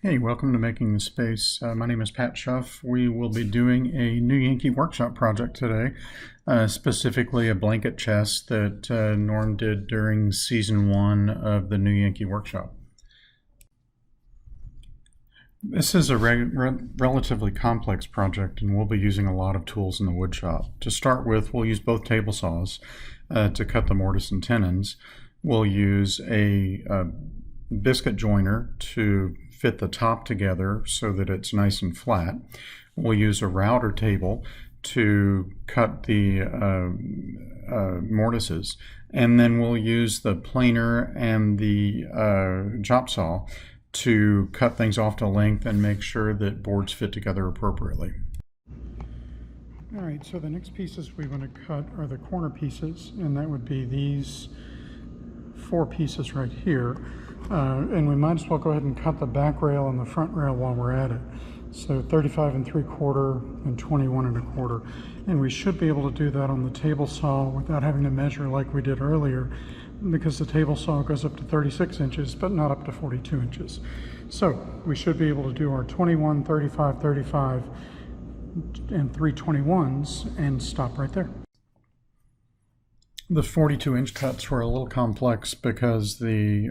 Hey, welcome to Making the Space. My name is Pat Schuff. We will be doing a new Yankee Workshop project today, specifically a blanket chest that Norm did during Season 1 of the new Yankee Workshop. This is a relatively complex project, and we'll be using a lot of tools in the woodshop. To start with, we'll use both table saws to cut the mortise and tenons. We'll use a biscuit joiner to fit the top together so that it's nice and flat. We'll use a router table to cut the mortises, and then we'll use the planer and the chop saw to cut things off to length and make sure that boards fit together appropriately. All right, so the next pieces we want to cut are the corner pieces, and that would be these 4 pieces right here. And we might as well go ahead and cut the back rail and the front rail while we're at it. So 35 3/4 and 21 1/4. And we should be able to do that on the table saw without having to measure like we did earlier, because the table saw goes up to 36 inches, but not up to 42 inches. So we should be able to do our 21, 35, 35, and 3/21s and stop right there. The 42-inch cuts were a little complex because the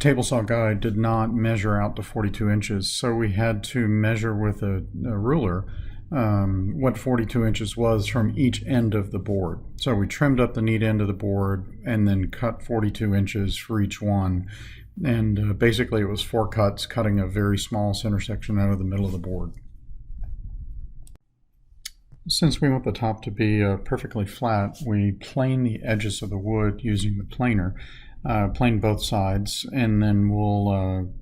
table saw guide did not measure out to 42 inches, so we had to measure with a ruler what 42 inches was from each end of the board. So we trimmed up the neat end of the board and then cut 42 inches for each one. And basically it was 4 cuts, cutting a very small center section out of the middle of the board. Since we want the top to be perfectly flat, we plane the edges of the wood using the planer. Plane both sides, and then we'll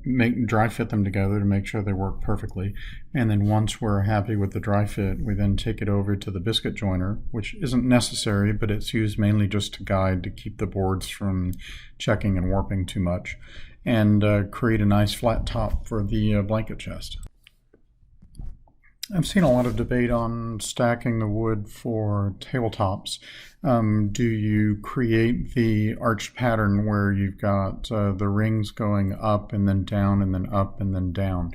dry fit them together to make sure they work perfectly. And then once we're happy with the dry fit, we then take it over to the biscuit joiner, which isn't necessary, but it's used mainly just to guide to keep the boards from checking and warping too much, and create a nice flat top for the blanket chest. I've seen a lot of debate on stacking the wood for tabletops. Do you create the arched pattern where you've got the rings going up and then down and then up and then down?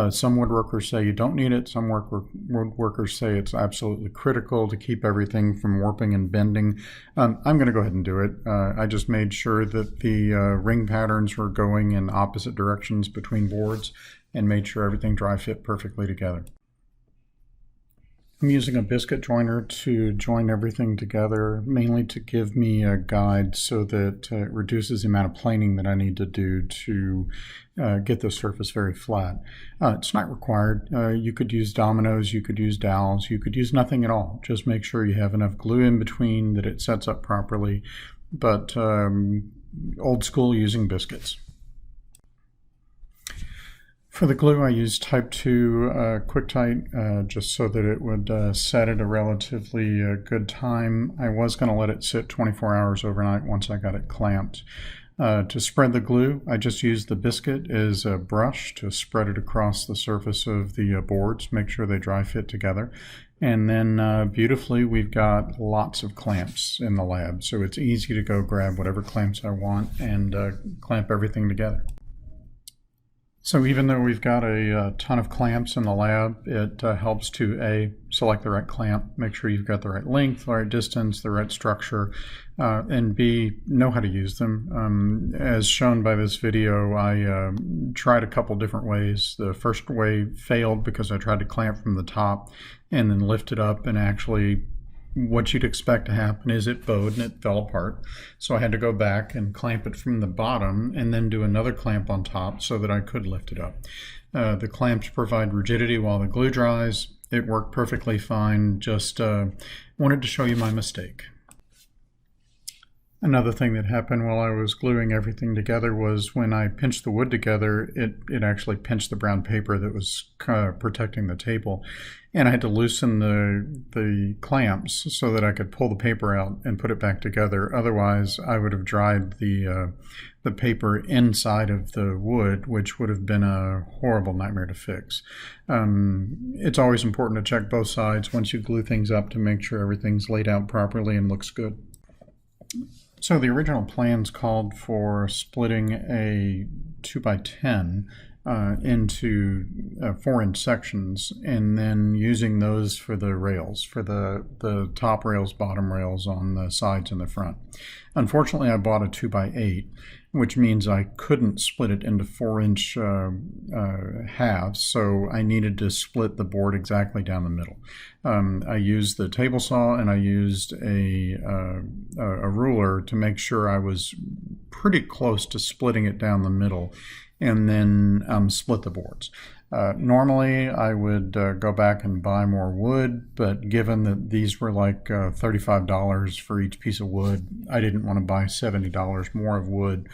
Some woodworkers say you don't need it. Some woodworkers say it's absolutely critical to keep everything from warping and bending. I'm going to go ahead and do it. I just made sure that the ring patterns were going in opposite directions between boards and made sure everything dry fit perfectly together. I'm using a biscuit joiner to join everything together, mainly to give me a guide so that it reduces the amount of planing that I need to do to get the surface very flat. It's not required. You could use dominoes, you could use dowels, you could use nothing at all. Just make sure you have enough glue in between that it sets up properly, but old school using biscuits. For the glue, I used Type 2 Quick-Tite just so that it would set at a relatively good time. I was going to let it sit 24 hours overnight once I got it clamped. To spread the glue, I just used the biscuit as a brush to spread it across the surface of the boards, make sure they dry fit together. And then beautifully, we've got lots of clamps in the lab, so it's easy to go grab whatever clamps I want and clamp everything together. So even though we've got a ton of clamps in the lab, it helps to A, select the right clamp, make sure you've got the right length, the right distance, the right structure, and B, know how to use them. As shown by this video, I tried a couple different ways. The first way failed because I tried to clamp from the top and then lift it up, and actually what you'd expect to happen is it bowed and it fell apart. So I had to go back and clamp it from the bottom and then do another clamp on top so that I could lift it up. The clamps provide rigidity while the glue dries. It worked perfectly fine. Just wanted to show you my mistake. Another thing that happened while I was gluing everything together was when I pinched the wood together, it actually pinched the brown paper that was protecting the table. And I had to loosen the clamps so that I could pull the paper out and put it back together. Otherwise, I would have dried the paper inside of the wood, which would have been a horrible nightmare to fix. It's always important to check both sides once you glue things up to make sure everything's laid out properly and looks good. So the original plans called for splitting a 2x10 into 4-inch sections, and then using those for the rails, for the top rails, bottom rails on the sides and the front. Unfortunately, I bought a 2x8, which means I couldn't split it into 4-inch halves, so I needed to split the board exactly down the middle. I used the table saw, and I used a ruler to make sure I was pretty close to splitting it down the middle, and then split the boards. Normally I would go back and buy more wood, but given that these were like $35 for each piece of wood, I didn't want to buy $70 more of wood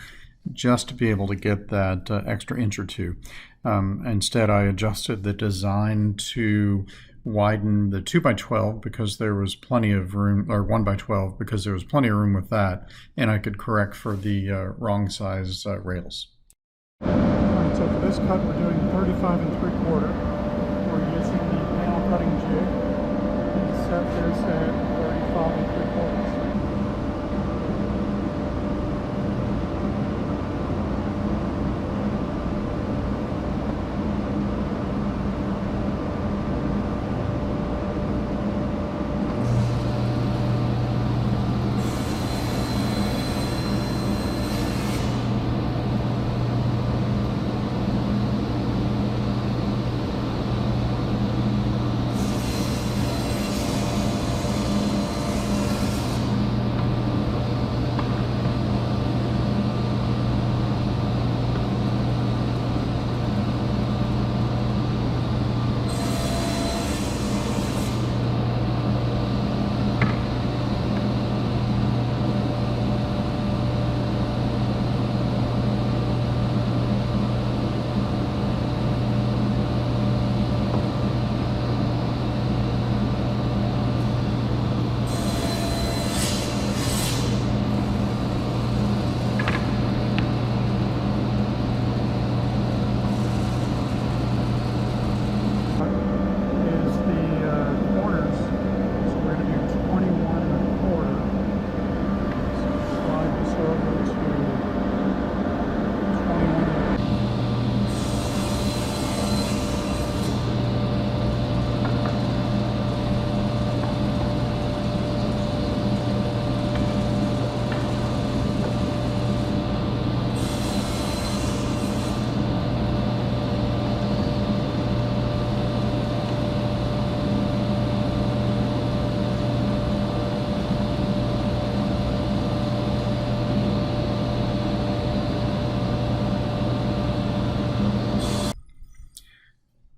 just to be able to get that extra inch or two. Instead, I adjusted the design to widen the 2x12 because there was plenty of room, or 1x12 because there was plenty of room with that, and I could correct for the wrong size rails. Alright, so for this cut we're doing 35 3/4. We're using the panel cutting jig and set this at 35 3/4.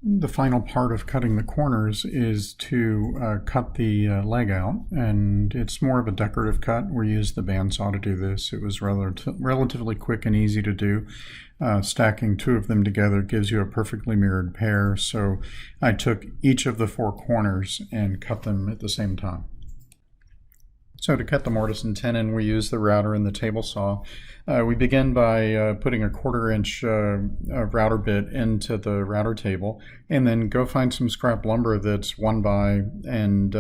The final part of cutting the corners is to cut the leg out, and it's more of a decorative cut. We used the bandsaw to do this. It was relatively quick and easy to do. Stacking two of them together gives you a perfectly mirrored pair, so I took each of the four corners and cut them at the same time. So to cut the mortise and tenon, we use the router and the table saw. We begin by putting a 1/4 inch router bit into the router table, and then go find some scrap lumber that's 1x and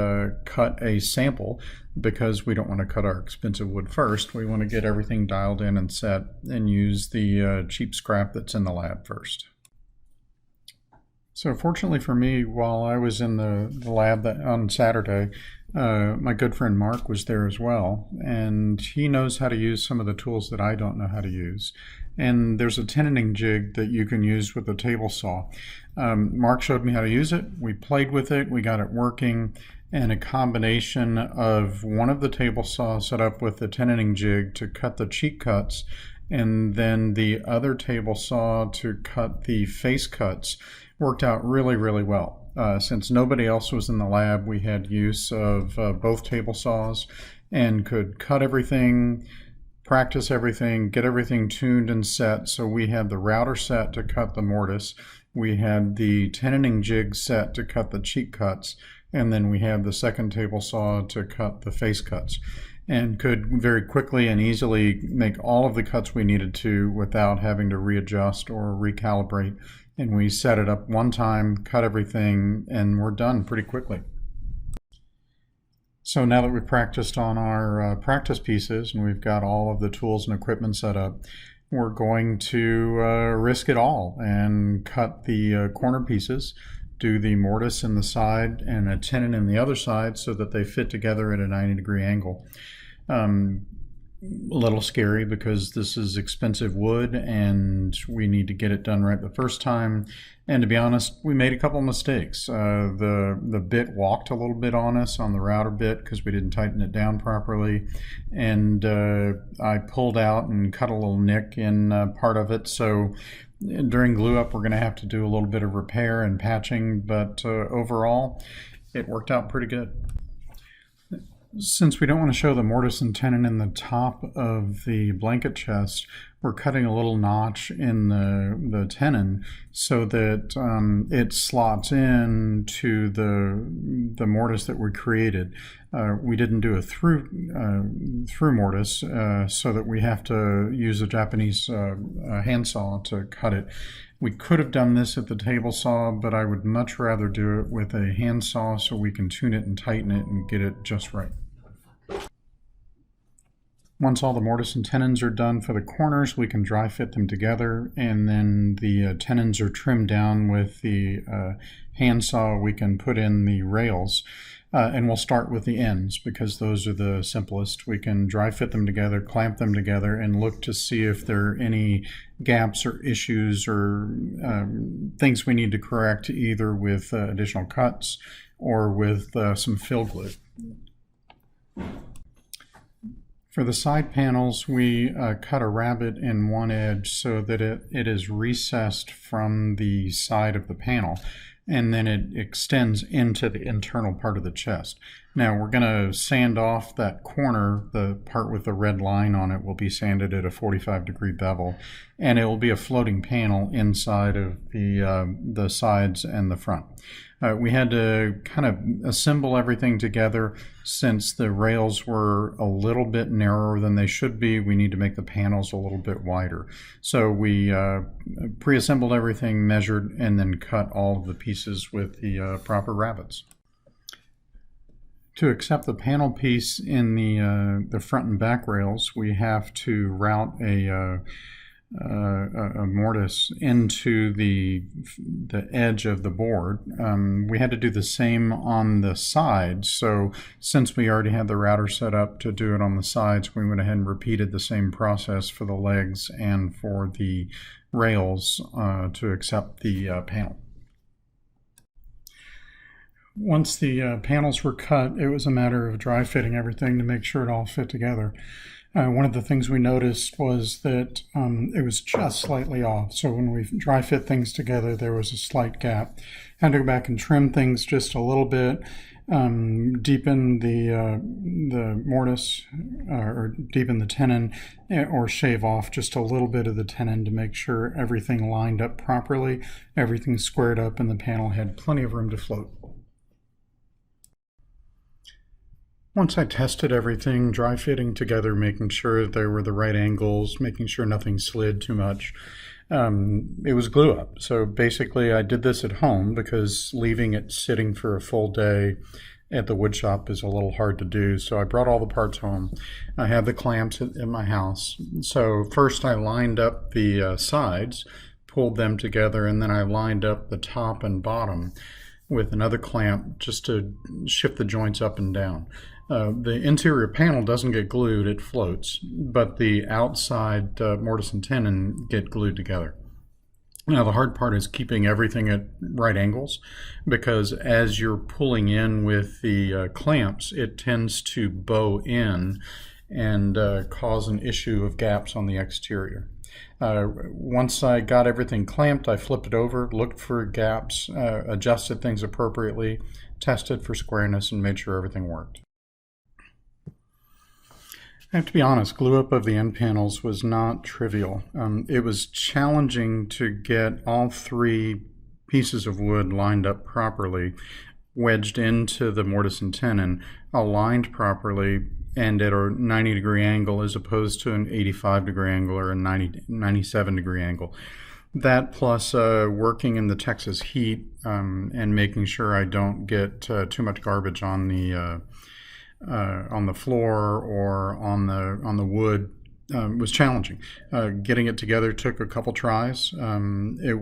cut a sample, because we don't want to cut our expensive wood first. We want to get everything dialed in and set and use the cheap scrap that's in the lab first. So fortunately for me, while I was in the lab on Saturday, my good friend Mark was there as well, and he knows how to use some of the tools that I don't know how to use. And there's a tenoning jig that you can use with a table saw. Mark showed me how to use it. We played with it, we got it working, and a combination of one of the table saws set up with the tenoning jig to cut the cheek cuts, and then the other table saw to cut the face cuts worked out really, really well. Since nobody else was in the lab, we had use of both table saws and could cut everything, practice everything, get everything tuned and set. So we had the router set to cut the mortise, we had the tenoning jig set to cut the cheek cuts, and then we had the second table saw to cut the face cuts, and could very quickly and easily make all of the cuts we needed to without having to readjust or recalibrate. And we set it up one time, cut everything, and we're done pretty quickly. So now that we've practiced on our practice pieces and we've got all of the tools and equipment set up, we're going to risk it all and cut the corner pieces, do the mortise in the side and a tenon in the other side so that they fit together at a 90-degree angle. A little scary because this is expensive wood and we need to get it done right the first time. And to be honest, we made a couple of mistakes. The bit walked a little bit on us on the router bit because we didn't tighten it down properly. And I pulled out and cut a little nick in part of it. So during glue up, we're going to have to do a little bit of repair and patching, but overall, it worked out pretty good. Since we don't want to show the mortise and tenon in the top of the blanket chest, we're cutting a little notch in the tenon so that it slots in to the mortise that we created. We didn't do a through mortise, so that we have to use a Japanese handsaw to cut it. We could have done this at the table saw, but I would much rather do it with a handsaw so we can tune it and tighten it and get it just right. Once all the mortise and tenons are done for the corners, we can dry fit them together, and then the tenons are trimmed down with the handsaw. We can put in the rails, and we'll start with the ends because those are the simplest. We can dry fit them together, clamp them together, and look to see if there are any gaps or issues or things we need to correct, either with additional cuts or with some fill glue. For the side panels, we cut a rabbet in one edge so that it is recessed from the side of the panel, and then it extends into the internal part of the chest. Now we're going to sand off that corner. The part with the red line on it will be sanded at a 45-degree bevel, and it will be a floating panel inside of the sides and the front. We had to kind of assemble everything together. Since the rails were a little bit narrower than they should be, we need to make the panels a little bit wider. So we pre-assembled everything, measured, and then cut all of the pieces with the proper rabbets. To accept the panel piece in the front and back rails, we have to route a mortise into the edge of the board. We had to do the same on the sides, so since we already had the router set up to do it on the sides, we went ahead and repeated the same process for the legs and for the rails to accept the panel. Once the panels were cut, it was a matter of dry fitting everything to make sure it all fit together. One of the things we noticed was that it was just slightly off. So when we dry fit things together, there was a slight gap. Had to go back and trim things just a little bit, deepen the mortise or deepen the tenon, or shave off just a little bit of the tenon to make sure everything lined up properly, everything squared up, and the panel had plenty of room to float. Once I tested everything, dry fitting together, making sure there were the right angles, making sure nothing slid too much, it was glue up. So basically I did this at home because leaving it sitting for a full day at the wood shop is a little hard to do. So I brought all the parts home. I have the clamps at my house. So first I lined up the sides, pulled them together, and then I lined up the top and bottom with another clamp just to shift the joints up and down. The interior panel doesn't get glued, it floats, but the outside mortise and tenon get glued together. Now the hard part is keeping everything at right angles, because as you're pulling in with the clamps, it tends to bow in and cause an issue of gaps on the exterior. Once I got everything clamped, I flipped it over, looked for gaps, adjusted things appropriately, tested for squareness, and made sure everything worked. I have to be honest, glue up of the end panels was not trivial. It was challenging to get all three pieces of wood lined up properly, wedged into the mortise and tenon, aligned properly, and at a 90-degree angle as opposed to an 85-degree angle or a 97-degree angle. That plus working in the Texas heat and making sure I don't get too much garbage on the floor or on the wood was challenging. Getting it together took a couple tries. It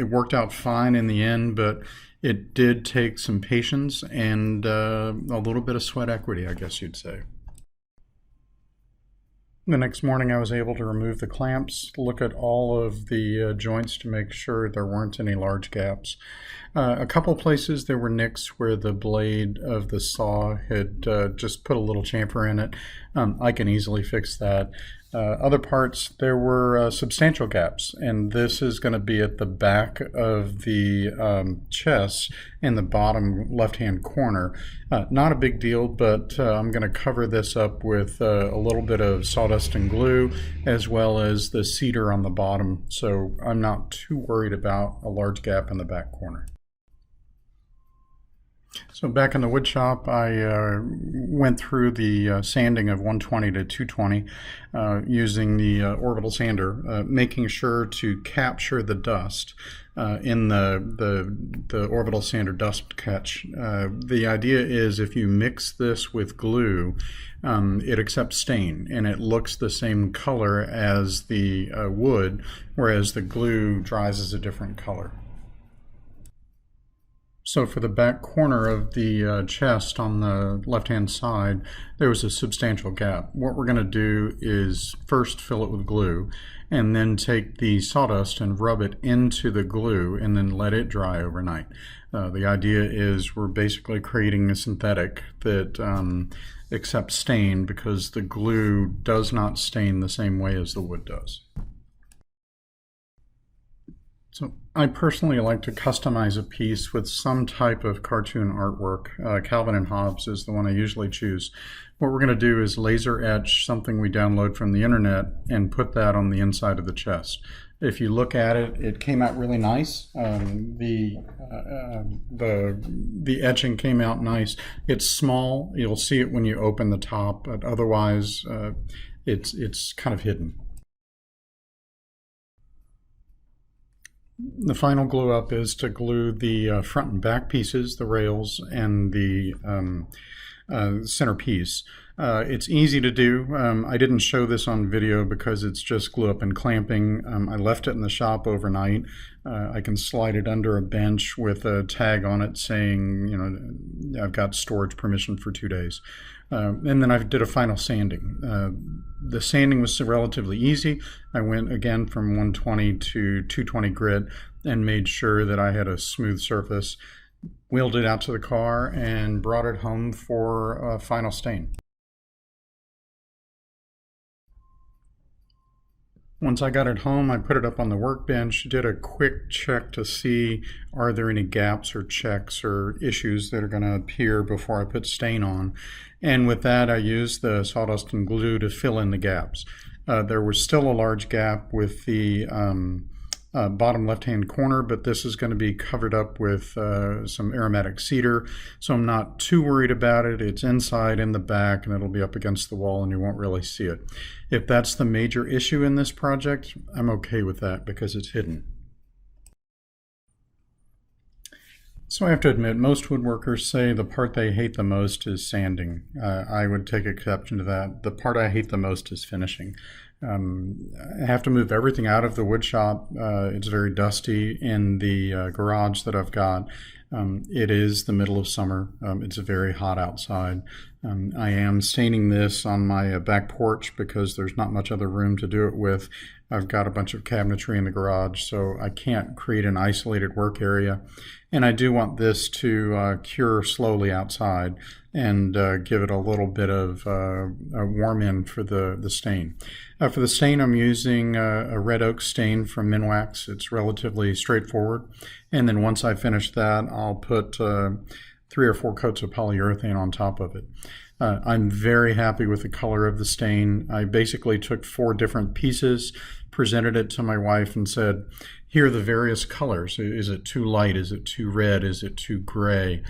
worked out fine in the end, but it did take some patience and a little bit of sweat equity, I guess you'd say. The next morning I was able to remove the clamps, look at all of the joints to make sure there weren't any large gaps. A couple places there were nicks where the blade of the saw had just put a little chamfer in it. I can easily fix that. Other parts, there were substantial gaps, and this is going to be at the back of the chest in the bottom left-hand corner. Not a big deal, but I'm going to cover this up with a little bit of sawdust and glue, as well as the cedar on the bottom, so I'm not too worried about a large gap in the back corner. So back in the wood shop, I went through the sanding of 120 to 220 using the orbital sander, making sure to capture the dust in the orbital sander dust catch. The idea is if you mix this with glue, it accepts stain and it looks the same color as the wood, whereas the glue dries as a different color. So for the back corner of the chest on the left-hand side, there was a substantial gap. What we're going to do is first fill it with glue and then take the sawdust and rub it into the glue and then let it dry overnight. The idea is we're basically creating a synthetic that accepts stain because the glue does not stain the same way as the wood does. So I personally like to customize a piece with some type of cartoon artwork. Calvin and Hobbes is the one I usually choose. What we're going to do is laser etch something we download from the internet and put that on the inside of the chest. If you look at it, it came out really nice. The etching came out nice. It's small. You'll see it when you open the top, but otherwise it's kind of hidden. The final glue up is to glue the front and back pieces, the rails, and the center piece. It's easy to do. I didn't show this on video because it's just glue up and clamping. I left it in the shop overnight. I can slide it under a bench with a tag on it saying, you know, I've got storage permission for 2 days. And then I did a final sanding. The sanding was relatively easy. I went again from 120 to 220 grit and made sure that I had a smooth surface, wheeled it out to the car, and brought it home for a final stain. Once I got it home, I put it up on the workbench, did a quick check to see are there any gaps or checks or issues that are going to appear before I put stain on. And with that, I used the sawdust and glue to fill in the gaps. There was still a large gap with the bottom left-hand corner, but this is going to be covered up with some aromatic cedar, so I'm not too worried about it. It's inside in the back, and it'll be up against the wall, and you won't really see it. If that's the major issue in this project, I'm okay with that because it's hidden. So I have to admit, most woodworkers say the part they hate the most is sanding. I would take exception to that. The part I hate the most is finishing. I have to move everything out of the wood shop. It's very dusty in the garage that I've got. It is the middle of summer. It's very hot outside. I am staining this on my back porch because there's not much other room to do it with. I've got a bunch of cabinetry in the garage, so I can't create an isolated work area. And I do want this to cure slowly outside and give it a little bit of a warm in for the stain. For the stain, I'm using a red oak stain from Minwax. It's relatively straightforward. And then once I finish that, I'll put 3 or 4 coats of polyurethane on top of it. I'm very happy with the color of the stain. I basically took 4 different pieces, presented it to my wife and said, here are the various colors. Is it too light? Is it too red? Is it too gray?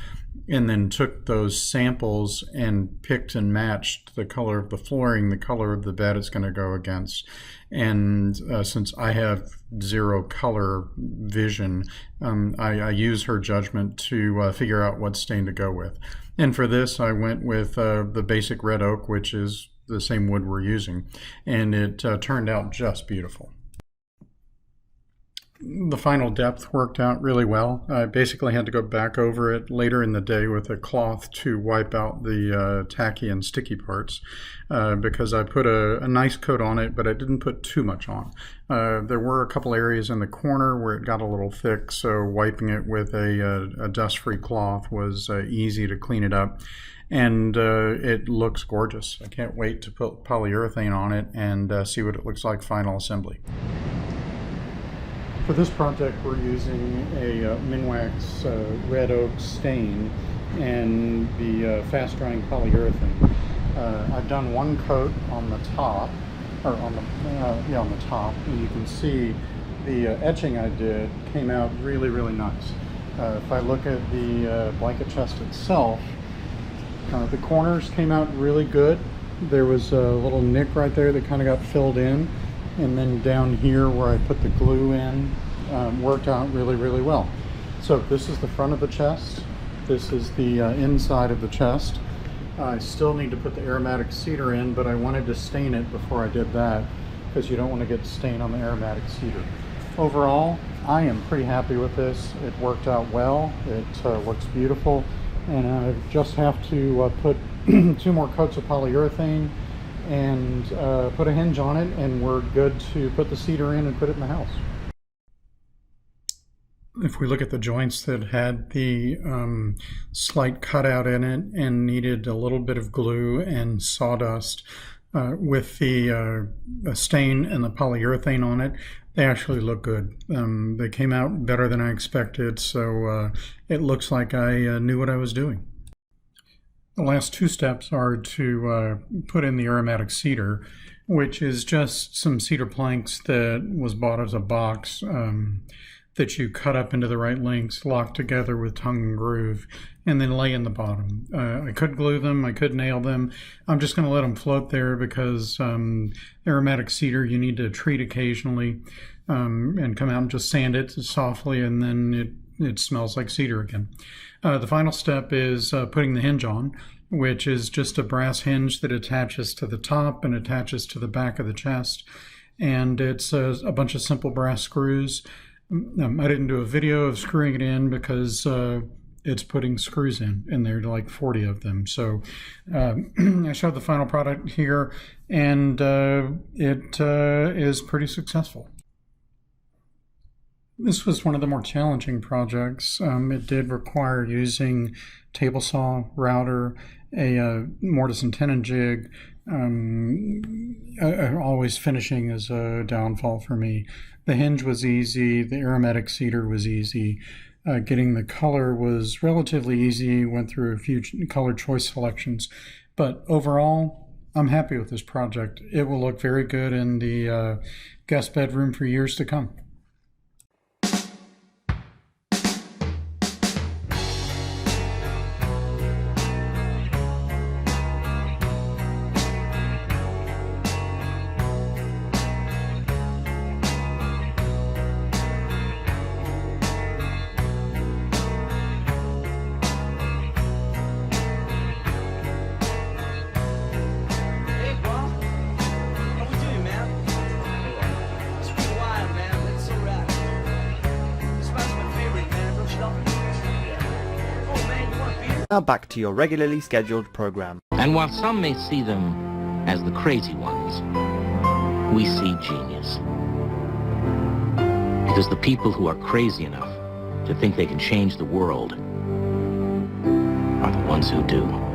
And then took those samples and picked and matched the color of the flooring, the color of the bed it's going to go against. And since I have zero color vision, I use her judgment to figure out what stain to go with. And for this, I went with the basic red oak, which is the same wood we're using, and it turned out just beautiful. The final depth worked out really well. I basically had to go back over it later in the day with a cloth to wipe out the tacky and sticky parts because I put a nice coat on it, but I didn't put too much on. There were a couple areas in the corner where it got a little thick, so wiping it with a dust-free cloth was easy to clean it up. And it looks gorgeous. I can't wait to put polyurethane on it and see what it looks like final assembly. For this project, we're using a Minwax red oak stain and the fast-drying polyurethane. I've done one coat on the top, or on the top, and you can see the etching I did came out really, really nice. If I look at the blanket chest itself, the corners came out really good. There was a little nick right there that kind of got filled in. And then down here where I put the glue in, worked out really, really well. So this is the front of the chest. This is the inside of the chest. I still need to put the aromatic cedar in, but I wanted to stain it before I did that because you don't want to get stain on the aromatic cedar. Overall, I am pretty happy with this. It worked out well. It looks beautiful. And I just have to put 2 more coats of polyurethane and put a hinge on it, and we're good to put the cedar in and put it in the house. If we look at the joints that had the slight cutout in it and needed a little bit of glue and sawdust, with the stain and the polyurethane on it, they actually look good. They came out better than I expected, so it looks like I knew what I was doing. The last 2 steps are to put in the aromatic cedar, which is just some cedar planks that was bought as a box that you cut up into the right lengths, lock together with tongue and groove, and then lay in the bottom. I could glue them, I could nail them. I'm just going to let them float there because aromatic cedar you need to treat occasionally and come out and just sand it softly, and then it smells like cedar again. The final step is putting the hinge on, which is just a brass hinge that attaches to the top and attaches to the back of the chest. And it's a bunch of simple brass screws. I didn't do a video of screwing it in because it's putting screws in there, like 40 of them. So I showed the final product here, and it is pretty successful. This was one of the more challenging projects. It did require using table saw, router, a mortise and tenon jig. Always finishing is a downfall for me. The hinge was easy, the aromatic cedar was easy. Getting the color was relatively easy, went through a few color choice selections. But overall, I'm happy with this project. It will look very good in the guest bedroom for years to come. Now back to your regularly scheduled program. And while some may see them as the crazy ones, we see genius. Because the people who are crazy enough to think they can change the world are the ones who do.